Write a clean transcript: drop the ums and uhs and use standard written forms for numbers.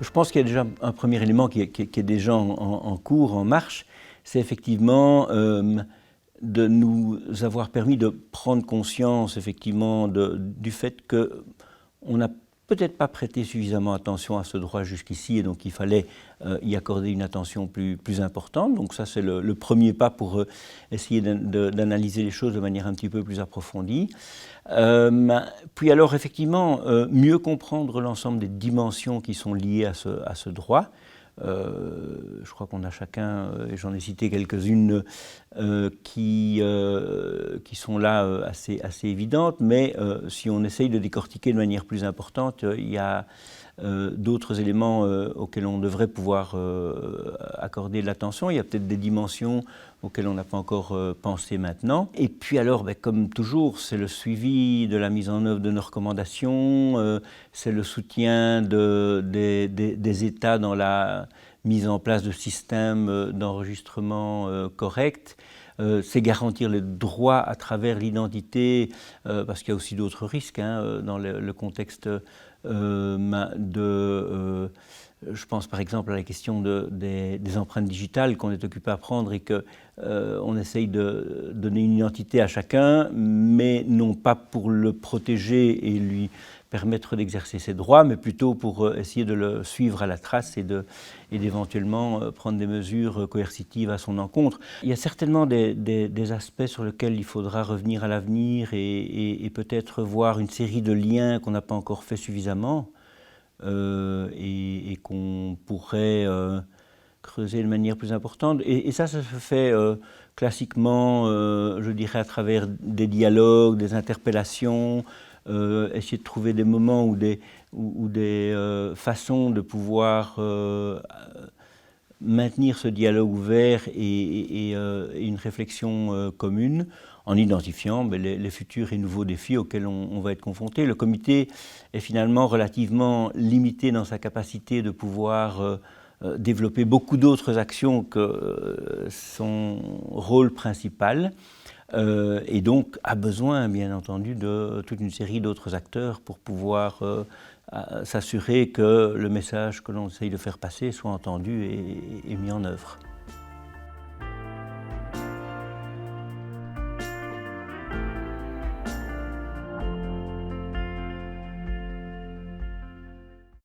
Je pense qu'il y a déjà un premier élément qui est déjà en cours, en marche, c'est effectivement de nous avoir permis de prendre conscience effectivement du fait qu'on n'a peut-être pas prêté suffisamment attention à ce droit jusqu'ici et donc il fallait y accorder une attention plus importante. Donc ça c'est le premier pas pour essayer d'analyser les choses de manière un petit peu plus approfondie. Puis alors effectivement, mieux comprendre l'ensemble des dimensions qui sont liées à ce droit. Je crois qu'on a chacun, et j'en ai cité quelques-unes, qui sont là assez évidentes, mais si on essaye de décortiquer de manière plus importante, il y a d'autres éléments auxquels on devrait pouvoir accorder de l'attention. Il y a peut-être des dimensions auxquelles on n'a pas encore pensé maintenant. Et puis alors, comme toujours, c'est le suivi de la mise en œuvre de nos recommandations, c'est le soutien des États dans la mise en place de systèmes d'enregistrement corrects. C'est garantir les droits à travers l'identité, parce qu'il y a aussi d'autres risques dans le contexte je pense par exemple à la question des empreintes digitales qu'on est occupé à prendre et qu'on essaye de donner une identité à chacun, mais non pas pour le protéger et lui permettre d'exercer ses droits, mais plutôt pour essayer de le suivre à la trace et d'éventuellement prendre des mesures coercitives à son encontre. Il y a certainement des aspects sur lesquels il faudra revenir à l'avenir et peut-être voir une série de liens qu'on n'a pas encore fait suffisamment et qu'on pourrait creuser de manière plus importante. Et ça se fait classiquement, je dirais, à travers des dialogues, des interpellations, essayer de trouver des moments ou des façons de pouvoir maintenir ce dialogue ouvert et une réflexion commune en identifiant les futurs et nouveaux défis auxquels on va être confronté. Le comité est finalement relativement limité dans sa capacité de pouvoir développer beaucoup d'autres actions que son rôle principal. Et donc a besoin, bien entendu, de toute une série d'autres acteurs pour pouvoir s'assurer que le message que l'on essaye de faire passer soit entendu et mis en œuvre.